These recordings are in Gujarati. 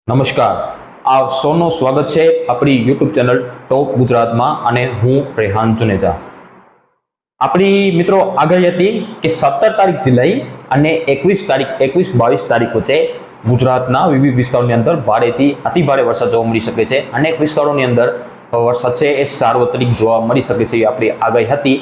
નમસ્કાર, આપ સૌનું સ્વાગત છે આપણી યુટ્યુબ ચેનલ ટોપ ગુજરાતમાં અને હું રેહાન જુનેજા. આપણી મિત્રો આગાહી હતી કે 17 તારીખથી લઈ અને 21-22 તારીખ વચ્ચે ગુજરાતના વિવિધ વિસ્તારોની અંદર ભારેથી અતિભારે વરસાદ જોવા મળી શકે છે. અનેક વિસ્તારોની અંદર વરસાદ છે એ સાર્વત્રિક જોવા મળી શકે છે, આપણી આગાહી હતી.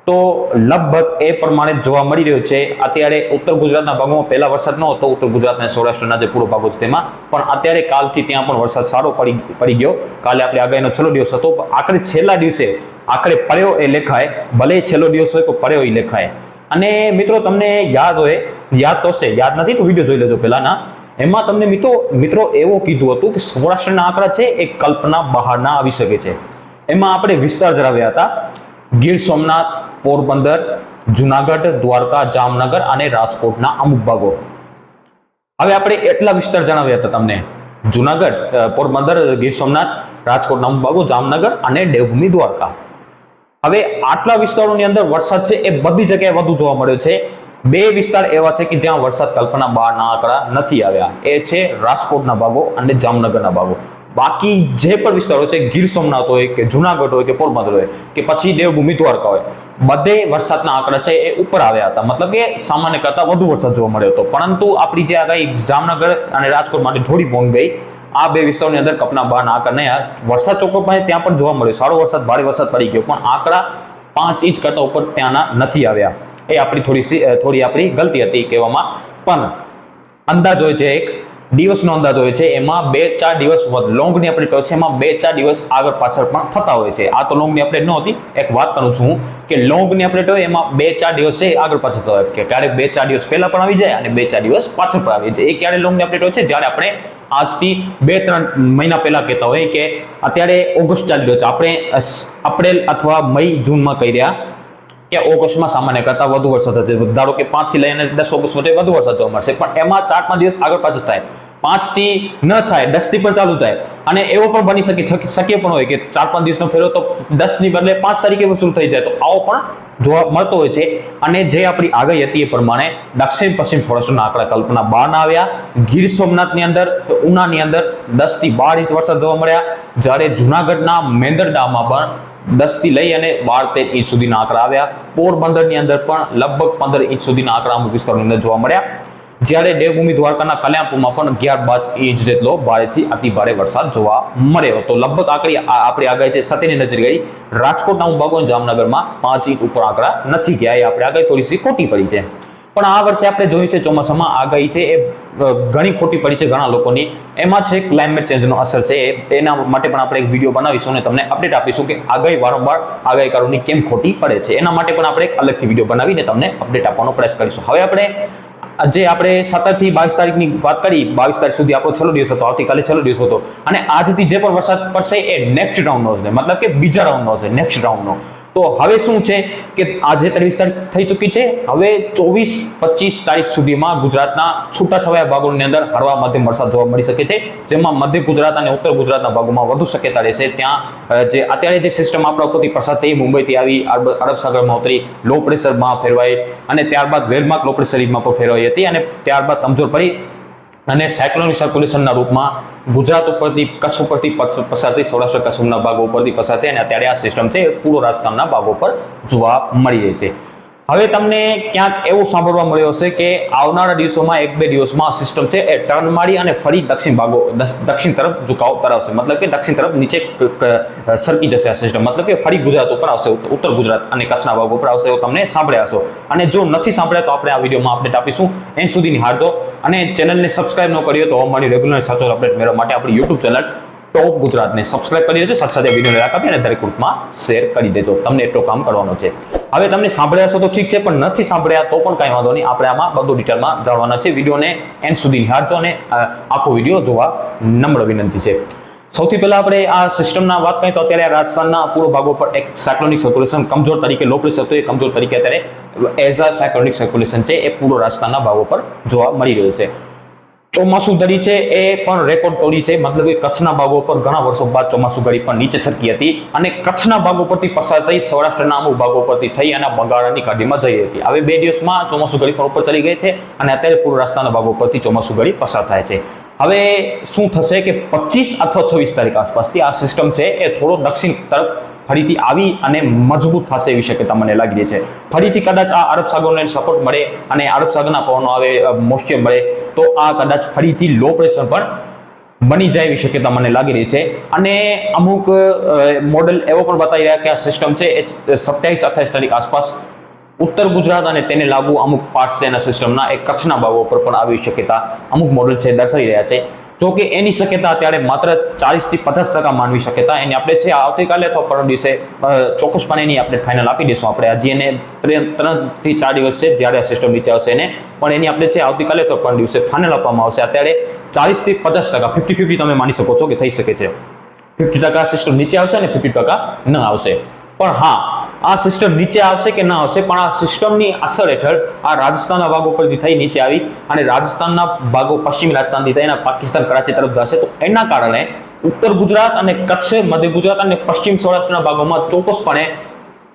તો લગભગ એ પ્રમાણે જોવા મળી રહ્યું છે. અત્યારે ઉત્તર ગુજરાતના ભાગોમાં પહેલા વરસાદ ન હતો, ઉત્તર ગુજરાત અને સૌરાષ્ટ્રના જે પૂર્વ ભાગો છે તેમાં, પણ અત્યારે કાલથી ત્યાં પણ વરસાદ સારો પડી ગયો. કાલે આપણે આગાહીનો છેલ્લો દિવસ હતો, આખરે છેલ્લા દિવસે આખરે પડ્યો એ લેખાય, ભલે છેલ્લો દિવસ હોય તો પડ્યો એ લેખાય. અને મિત્રો તમને યાદ તો હશે, યાદ નથી તો વિડીયો જોઈ લેજો પહેલાના. એમાં તમને મિત્રો એવું કીધું હતું કે સૌરાષ્ટ્રના આંકડા છે એ કલ્પના બહારના આવી શકે છે. એમાં આપણે વિસ્તાર જણાવ્યા હતા: ગીર સોમનાથ, પોરબંદર, જુનાગઢ, દ્વારકા, જામનગર અને રાજકોટના અમુક ભાગો. હવે આપણે એટલા વિસ્તાર જણાવ્યા હતા તમને: જુનાગઢ, પોરબંદર, ગીર સોમનાથ, રાજકોટના અમુક ભાગો, જામનગર અને દેવભૂમિ દ્વારકા. હવે આટલા વિસ્તારોની અંદર વરસાદ છે એ બધી જગ્યાએ વધુ જોવા મળ્યો છે. બે વિસ્તાર એવા છે કે જ્યાં વરસાદ કલ્પના બહારના આંકડા નથી આવ્યા, એ છે રાજકોટના ભાગો અને જામનગરના ભાગો. બાકી જે પણ વિસ્તારો છે, ગીર સોમનાથ હોય કે જુનાગઢ હોય કે પોરબંદર હોય કે પછી દેવભૂમિ દ્વારકા હોય, બધે વરસાદના આંકડા છે એ ઉપર આવ્યા હતા. મતલબ કે સામાન્ય કરતા વધુ વરસાદ જોવા મળ્યો હતો. પરંતુ આપણી જે આગાહી જામનગર અને રાજકોટ માટે થોડી પહોંચ ગઈ. આ બે વિસ્તારોની અંદર કલ્પના બહારના આંકડા નહીં. વરસાદ ચોક્કસપણે ત્યાં પણ જોવા મળ્યો, સારો વરસાદ, ભારે વરસાદ પડી ગયો, પણ આંકડા 5 ઇંચ કરતા ઉપર ત્યાંના નથી આવ્યા. એ આપણી થોડી આપણી ગલતી હતી કહેવામાં. પણ અંદાજ હોય છે, એક દિવસનો અંદાજ હોય છે, એમાં 2-4 દિવસ લોંગની અપડેટ હોય છે, એમાં 2-4 દિવસ આગળ પાછળ પણ થતા હોય છે. આ તો લોંગની અપડેટ ન હતી. એક વાત કરું છું કે લોંગની અપડેટ હોય એમાં 2-4 દિવસ છે આગળ પાછળ થતા હોય, કે ક્યારેક 2-4 દિવસ પહેલા પણ આવી જાય અને 2-4 દિવસ પાછળ પણ આવી જાય. એ ક્યારે લોંગની અપડેટ હોય છે? જ્યારે આપણે આજથી 2-3 મહિના પહેલા કહેતા હોય કે અત્યારે ઓગસ્ટ ચાલી રહ્યો છે, આપણે એપ્રિલ અથવા મઈ જૂનમાં કહી રહ્યા કે ઓગસ્ટમાં સામાન્ય કરતા વધુ વરસાદ થશે. ધારો કે 5 થી લઈને 10 ઓગસ્ટ વચ્ચે વધુ વરસાદ જોવા મળશે, પણ એમાં 4-5 દિવસ આગળ પાછળ થાય. 5 થી ન થાય, 10 થી પણ ચાલુ થાય. અને એવો પણ બની શક્ય પણ હોય કે 4-5 દિવસનો ફેરો તો 10 ની બદલે 5 તારીખે શરૂ થઈ જાય. તો આવો પણ જોવા મળતો હોય છે. અને જે આપણી આગાહી હતી એ પ્રમાણે દક્ષિણ પશ્ચિમ સૌરાષ્ટ્રના આંકડા કલ્પના બહારના આવ્યા. ગીર સોમનાથની અંદર, ઉનાની અંદર 10 થી 12 ઇંચ વરસાદ જોવા મળ્યા. જ્યારે જુનાગઢના મેંદરડામાં પણ 10 થી લઈ અને 12-13 ઇંચ સુધીના આંકડા આવ્યા. પોરબંદરની અંદર પણ લગભગ 15 ઇંચ સુધીના આંકડા અમુક વિસ્તારોની અંદર જોવા મળ્યા. જ્યારે દેવભૂમિ દ્વારકાના કલ્યાણપુરમાં પણ 11-12 ઇંચ જેટલો ભારેથી અતિભારે વરસાદ જોવા મળ્યો. તો લગભગ આપણી આગાહી છે સત્યની નજર ગઈ. રાજકોટના અમુક ભાગો, જામનગરમાં 5 ઇંચ ઉપર આંકડા નથી ગયા. એ આપણે આગાહી થોડી ખોટી પડી છે. પણ આ વર્ષે આપણે જોયું છે ચોમાસામાં આગાહી છે એ ઘણી ખોટી પડી છે ઘણા લોકોની. એમાં છે ક્લાઇમેટ ચેન્જનો અસર છે. એના માટે પણ આપણે એક વિડીયો બનાવીશું અને તમને અપડેટ આપીશું કે આગાહી વારંવાર આગાહીકારોની કેમ ખોટી પડે છે. એના માટે પણ આપણે એક અલગથી વિડીયો બનાવીને તમને અપડેટ આપવાનો પ્રયાસ કરીશું. હવે આપણે 17 થી 22 તારીખની વાત કરી, 22 તારીખ સુધી આપણો છેલ્લો દિવસ હતો, આવતીકાલે છેલ્લો દિવસ હતો. અને આજથી જે પણ વરસાદ પડશે એ નેક્સ્ટ રાઉન્ડનો છે, મતલબ કે બીજા રાઉન્ડનો છે, નેક્સ્ટ રાઉન્ડનો. તો હવે શું છે કે આજે 23 તારીખ થઈ ચૂકી છે. હવે 24-25 તારીખ સુધીમાં ગુજરાતના છૂટાછવાયા ભાગોની અંદર હળવા મધ્યમ વરસાદ જોવા મળી શકે છે, જેમાં મધ્ય ગુજરાત અને ઉત્તર ગુજરાતના ભાગોમાં વધુ શક્યતા રહેશે. ત્યાં જે અત્યારે જે સિસ્ટમ આપણા ઉપરથી પસાર થઈ, મુંબઈથી આવી, અરબ સાગરમાં ઉતરી, લો પ્રેશરમાં ફેરવાઈ અને ત્યારબાદ વેલમાર્ક લો પ્રેશરમાં પણ ફેરવાઈ હતી અને ત્યારબાદ કમજોર પડી અને સાયક્લોનિક સર્ક્યુલેશનના રૂપમાં ગુજરાત ઉપરથી, કચ્છ ઉપરથી પસાર થઈ, સૌરાષ્ટ્ર કચ્છના ભાગો ઉપરથી પસાર થઈ અને અત્યારે આ સિસ્ટમ છે પૂર્વ રાજસ્થાનના ભાગો પર જોવા મળી રહી છે. હવે તમને ક્યાંક એવું સાંભળવા મળ્યું હશે કે આવનારા દિવસોમાં 1-2 દિવસમાં સિસ્ટમ છે એ ટર્ન મારી અને ફરી દક્ષિણ તરફ ઝુકાવ કરાવશે. મતલબ કે દક્ષિણ તરફ નીચે સરકી જશે આ સિસ્ટમ. મતલબ કે ફરી ગુજરાત ઉપર આવશે, ઉત્તર ગુજરાત અને કચ્છના ભાગો ઉપર આવશે. એવું તમને સાંભળ્યા હશો. અને જો નથી સાંભળ્યા તો આપણે આ વિડીયોમાં અપડેટ આપીશું. એન્ડ સુધીની હારજો. અને ચેનલને સબસ્ક્રાઇબ ન કરી હોય તો અમારી રેગ્યુલર સાચો અપડેટ મેળવવા માટે આપણી યુટ્યુબ ચેનલ ટોપ ગુજરાતને સબસ્ક્રાઇબ કરી દેજો. સાથે સાથે વિડીયોને લાઈક આપી અને દરેક ગ્રુપમાં શેર કરી દેજો. તમને એટલું કામ કરવાનું છે. હવે તમને સાંભળ્યા છો તો ઠીક છે, પણ નથી સાંભળ્યા તો પણ કાંઈ વાંધો નહીં. આપણે આમાં બધું ડિટેલમાં જાણવાના છે. વિડીયોને એન્ડ સુધી નિહાળજો અને આખો વિડીયો જોવા નમ્ર વિનંતી છે. સૌથી પહેલા આપણે આ સિસ્ટમના વાત કરીએ તો અત્યારે રાજસ્થાનના પૂર્વ ભાગો પર એક સાયક્લોનિક સર્ક્યુલેશન કમજોર તરીકે, લો પ્રેશર હતું એ કમજોર તરીકે અત્યારે એઝ અ સાયક્લોનિક સર્ક્યુલેશન છે એ પૂર્વ રાજસ્થાનના ભાગો પર જોવા મળી રહ્યું છે. ચોમાસુ ઘડી છે એ પણ રેકોર્ડ તોડી છે. મતલબ કે કચ્છના ભાગો પર ઘણા વર્ષો બાદ ચોમાસુ ઘડી પણ નીચે સરકી હતી અને કચ્છના ભાગો પરથી પસાર થઈ સૌરાષ્ટ્રના અમુક ભાગો પરથી થઈ અને બંગાળની ખાડીમાં જઈ હતી. હવે 2 દિવસમાં ચોમાસુ ઘડી પણ ઉપર ચડી ગઈ છે અને અત્યારે પૂર્વ રાજસ્થાનના ભાગો પરથી ચોમાસુ ઘડી પસાર થાય છે. હવે શું થશે કે 25 અથવા 26 તારીખ આસપાસથી આ સિસ્ટમ છે એ થોડો દક્ષિણ તરફ ફરીથી આવી અને મજબૂત થશે એવી શક્યતા મને લાગી રહી છે. ફરીથી કદાચ આ અરબ સાગરને સપોર્ટ મળે અને અરબ સાગરના પવનો આવે, મોઇસ્ચર મળે તો આ કદાચ ફરીથી લો પ્રેશર પણ બની જાય એવી શક્યતા મને લાગી રહી છે. અને અમુક મોડેલ એવો પણ બતાવી રહ્યા કે આ સિસ્ટમ છે એ 27-28 તારીખ આસપાસ ઉત્તર ગુજરાત અને તેને લાગુ અમુક પાર્ટ્સ છે એના સિસ્ટમના એ કચ્છના ભાગો પર પણ આવી શક્યતા અમુક મોડેલ છે દર્શાવી રહ્યા છે. જો કે એની શક્યતા અત્યારે માત્ર 40 થી 50% માનવી શક્યતા એની આપણે છે આવતીકાલે અથવા પરમ દિવસે ચોક્કસપણે એની આપણે ફાઇનલ આપી દઈશું. આપણે હજી એને 3 થી 4 દિવસ છે જ્યારે આ સિસ્ટમ નીચે આવશે એને, પણ એની આપણે છે આવતીકાલે અથવા પરમ દિવસે ફાઇનલ આપવામાં આવશે. અત્યારે 40 થી 50%, 50-50 તમે માની શકો છો કે થઈ શકે છે. 50% સિસ્ટમ નીચે આવશે અને 50% ન આવશે. પણ હા, આ સિસ્ટમ નીચે આવશે કે ના આવશે, પણ આ સિસ્ટમની અસર હેઠળ આ રાજસ્થાનના ભાગો પરથી થઈ નીચે આવી અને રાજસ્થાનના ભાગો પશ્ચિમી રાજસ્થાનથી થઈને પાકિસ્તાન કરાચી તરફ જશે. તો એના કારણે ઉત્તર ગુજરાત અને કચ્છ, મધ્ય ગુજરાત અને પશ્ચિમ સૌરાષ્ટ્રના ભાગોમાં ચોક્કસપણે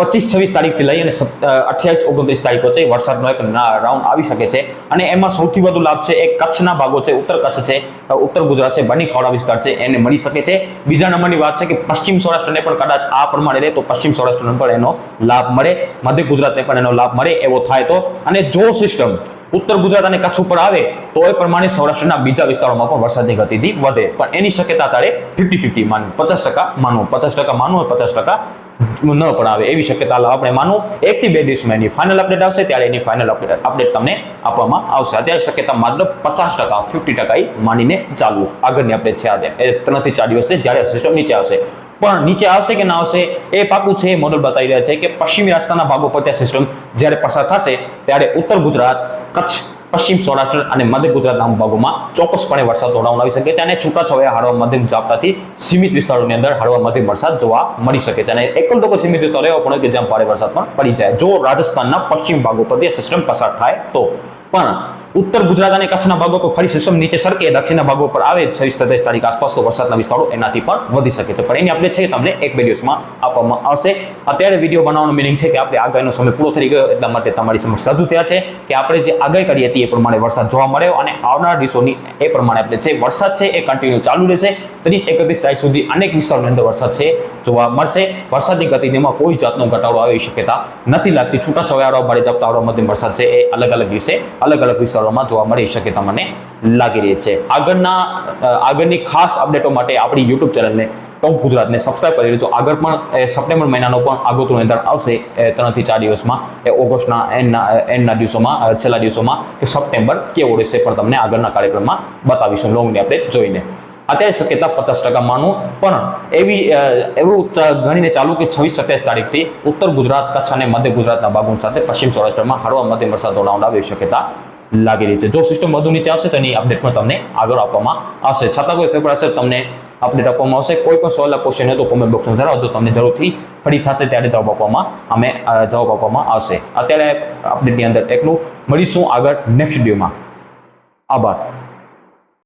25-26 તારીખથી લઈ અને 28-29 તારીખ વચ્ચે વરસાદનો એક રાઉન્ડ આવી શકે છે. અને એમાં સૌથી વધુ લાભ છે એ કચ્છના ભાગો છે, ઉત્તર કચ્છ છે, ઉત્તર ગુજરાત છે, બની ખાવડા વિસ્તાર છે એને મળી શકે છે. બીજા નંબરની વાત છે કે પશ્ચિમ સૌરાષ્ટ્રને પણ કદાચ આ પ્રમાણે રહે તો પશ્ચિમ સૌરાષ્ટ્રને પણ એનો લાભ મળે, મધ્ય ગુજરાતને પણ એનો લાભ મળે એવો થાય તો. અને જો સિસ્ટમ ઉત્તર ગુજરાત અને કચ્છ ઉપર આવે તો એ પ્રમાણે સૌરાષ્ટ્રના બીજા વિસ્તારોમાં પણ વરસાદની ગતિવિધિ વધે. પણ એની શક્યતા તારે 50-50 માનવું, 50% માનવું, 50% માનવું, 50% ન પણ આવે એવી શક્યતા આપણે માનવું. 1 થી 2 દિવસમાં એની ફાઇનલ અપડેટ આવશે ત્યારે એની ફાઇનલ અપડેટ તમને આપવામાં આવશે. અત્યારે શક્યતા માત્ર 50%, 50% માનીને ચાલવું. આગળની અપડેટ છે આજે 3 થી 4 દિવસ છે જ્યારે સિસ્ટમ નીચે આવશે. પણ નીચે આવશે કે ના આવશે એ પાકું છે. મોડલ બતાવી રહ્યા છે કે પશ્ચિમી રાજસ્થાનના ભાગો પર ત્યાં સિસ્ટમ જ્યારે પસાર થશે ત્યારે ઉત્તર ગુજરાત, કચ્છ, પશ્ચિમ સૌરાષ્ટ્ર અને મધ્ય ગુજરાતના ભાગોમાં ચોક્કસપણે વરસાદનો રાઉન્ડ આવી શકે છે અને છૂટાછવાયા હળવા મધ્યમ ઝાપટાથી સીમિત વિસ્તારોની અંદર હળવા મધ્યમ વરસાદ જોવા મળી શકે છે. અને એકલ તો સીમિત વિસ્તારો એવો પણ કે જ્યાં ભારે વરસાદ પણ પડી જાય જો રાજસ્થાનના પશ્ચિમ ભાગો પર સિસ્ટમ પસાર થાય તો. પણ ઉત્તર ગુજરાત અને કચ્છના ભાગો પર ફરી સિસ્ટમ નીચે સરકે, દક્ષિણના ભાગો પર આવે 26-27 તારીખ આસપાસ તો વરસાદના વિસ્તારો એનાથી પણ વધી શકે છે. પણ એની અપડેટ છે તમને 1-2 દિવસમાં આપવામાં આવશે. અત્યારે વિડીયો બનાવવાનો મિનિંગ છે કે આપણે આગાહીનો સમય પૂરો થઈ ગયો એટલા માટે તમારી સમક્ષ રજૂ થયા છે કે આપણે જે આગાહી કરી હતી એ પ્રમાણે વરસાદ જોવા મળ્યો અને આવનાર દિવસોની એ પ્રમાણે આપણે જે વરસાદ છે એ કન્ટિન્યુ ચાલુ રહેશે. 30-31 તારીખ સુધી અનેક વિસ્તારોની અંદર વરસાદ છે જોવા મળશે. વરસાદની ગતિવિધિમાં કોઈ જાતનો ઘટાડો આવે એવી શક્યતા નથી લાગતી. છૂટાછવાયા ભારે ઝાપટા મધ્યમ વરસાદ છે એ અલગ-અલગ દિવસે અલગ-અલગ વિસ્તારોમાં જોવા મળે એવી શક્યતા મને લાગી રહી છે. આગળની ખાસ અપડેટો માટે આપણી YouTube ચેનલને ટોપ ગુજરાતને સબસ્ક્રાઇબ કરી લેજો. આગળ પણ સપ્ટેમ્બર મહિનાનો પણ આગોતરું નિર્ધારણ આવશે 3 થી 4 દિવસમાં, ઓગસ્ટના એન્ડના દિવસોમાં, છેલ્લા દિવસોમાં કે સપ્ટેમ્બર કેવો રહેશે પણ તમને આગળના કાર્યક્રમમાં બતાવીશું લોંગની અપડેટ જોઈને. અત્યારે શક્યતા 50% માનવું, પણ એવું ગણીને ચાલુ કે 26-27 તારીખથી ઉત્તર ગુજરાત, કચ્છ અને મધ્ય ગુજરાતના ભાગો સાથે પશ્ચિમ સૌરાષ્ટ્રમાં હળવા મધ્યમ વરસાદનો રાઉન્ડ આવે એવી શક્યતા લાગી રહી છે. જો સિસ્ટમ વધુ નીચે આવશે તો એની અપડેટ પણ તમને આગળ આપવામાં આવશે. છતાં કોઈ ફેરફાર હશે તમને અપડેટ આપવામાં આવશે. કોઈ પણ સવાલ ક્વેશ્ચન હોય તો કોમેન્ટ બોક્સમાં જણાવજો. તમને જરૂરથી ફરી થશે ત્યારે જવાબ આપવામાં આવશે. અત્યારે અપડેટની અંદર એટલું. મળીશું આગળ નેક્સ્ટ વિડીયોમાં. આભાર.